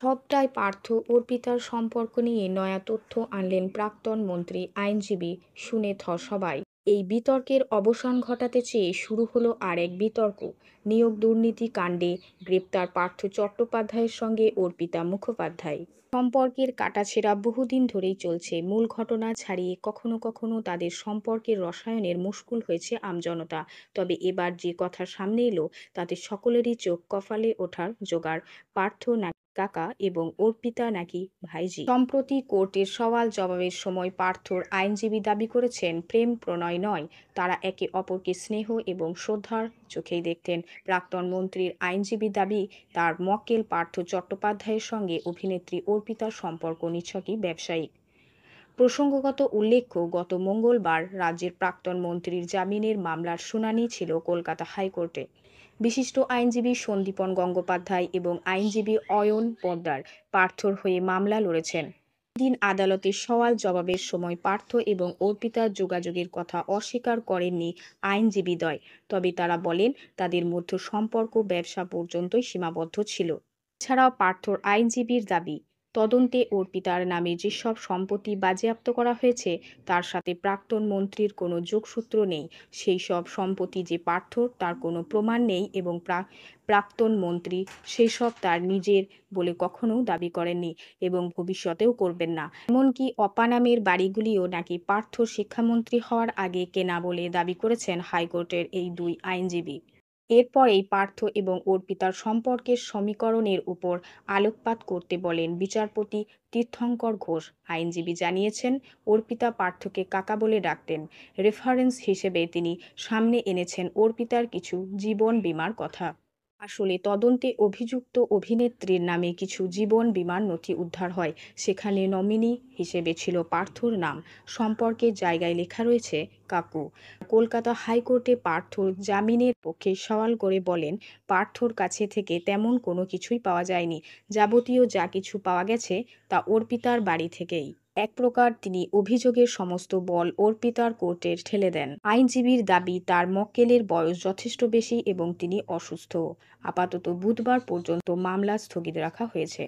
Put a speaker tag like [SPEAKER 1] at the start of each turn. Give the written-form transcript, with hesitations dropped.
[SPEAKER 1] সবটাই পার্থ অর্পিতার সম্পর্ক নিয়ে নয়া তথ্য আনলেন প্রাক্তন মন্ত্রী আইনজীবী শুনে সবাই। এই বিতর্কের অবসান ঘটাতে চেয়ে শুরু হলো আর এক বিতর্ক। নিয়োগ দুর্নীতি কাণ্ডে গ্রেপ্তার পার্থ চট্টোপাধ্যায়ের সঙ্গে অর্পিতা মুখোপাধ্যায় সম্পর্কের কাটাছেঁড়া বহুদিন ধরেই চলছে। মূল ঘটনা ছাড়িয়ে কখনো কখনো তাদের সম্পর্কের রসায়নের মুশকুল হয়েছে আমজনতা। তবে এবার যে কথা সামনে এলো তাতে সকলেরই চোখ কপালে ওঠার জোগাড়। পার্থ নাকি কাকা এবং অর্পিতা নাকি ভাইঝি। সম্প্রতি কোর্টের সওয়াল জবাবের সময় পার্থর আইনজীবী দাবি করেছেন প্রেম প্রণয় নয়, তারা একে অপরকে স্নেহ এবং শ্রদ্ধার চোখেই দেখতেন। প্রাক্তন মন্ত্রীর আইনজীবী দাবি তার মক্কেল পার্থ চট্টোপাধ্যায়ের সঙ্গে অভিনেত্রী অর্পিতার সম্পর্ক নিছকই ব্যবসায়িক। প্রসঙ্গগত উল্লেখ্য, গত মঙ্গলবার রাজ্যের প্রাক্তন মন্ত্রীর জামিনের মামলার শুনানি ছিল কলকাতা হাইকোর্টে। বিশিষ্ট আইনজীবী সন্দীপন গঙ্গোপাধ্যায় এবং আইনজীবী অয়ন পোদ্দার পার্থর হয়ে মামলা লড়েছেন। দিন আদালতের সওয়াল জবাবের সময় পার্থ এবং অর্পিতার যোগাযোগের কথা অস্বীকার করেননি আইনজীবীদ্বয়। তবে তারা বলেন তাদের মধ্যে সম্পর্ক ব্যবসা পর্যন্তই সীমাবদ্ধ ছিল। এছাড়াও পার্থর আইনজীবীর দাবি, তদন্তে অর্পিতার নামে যেসব সম্পত্তি বাজেয়াপ্ত করা হয়েছে তার সাথে প্রাক্তন মন্ত্রীর কোনো যোগসূত্র নেই। সেই সব সম্পত্তি যে পার্থর তার কোনো প্রমাণ নেই এবং প্রাক্তন মন্ত্রী সেসব তার নিজের বলে কখনো দাবি করেননি এবং ভবিষ্যতেও করবেন না। এমনকি অপানামের বাড়িগুলিও নাকি পার্থ শিক্ষামন্ত্রী হওয়ার আগে কেনা বলে দাবি করেছেন হাইকোর্টের এই দুই আইনজীবী। এরপরেই পার্থ এবং অর্পিতার সম্পর্কের সমীকরণের উপর আলোকপাত করতে বলেন বিচারপতি তীর্থঙ্কর ঘোষ। আইনজীবী জানিয়েছেন, অর্পিতা পার্থকে কাকা বলে ডাকতেন। রেফারেন্স হিসেবে তিনি সামনে এনেছেন অর্পিতার কিছু জীবন বীমার কথা। আসলে তদন্তে অভিযুক্ত অভিনেত্রীর নামে কিছু জীবন বীমার নথি উদ্ধার হয়। সেখানে নমিনি হিসেবে ছিল পার্থর নাম। সম্পর্কের জায়গায় লেখা রয়েছে কাকু। কলকাতা হাইকোর্টে পার্থর জামিনের পক্ষে সওয়াল করে বলেন, পার্থর কাছে থেকে তেমন কোনো কিছুই পাওয়া যায়নি। যাবতীয় যা কিছু পাওয়া গেছে তা অর্পিতার বাড়ি থেকেই। এক প্রকার তিনি অভিযোগের সমস্ত বল অর্পিতার কোর্টে ঠেলে দেন। আইনজীবীর দাবি তার মক্কেলের বয়স যথেষ্ট বেশি এবং তিনি অসুস্থ। আপাতত বুধবার পর্যন্ত মামলা স্থগিত রাখা হয়েছে।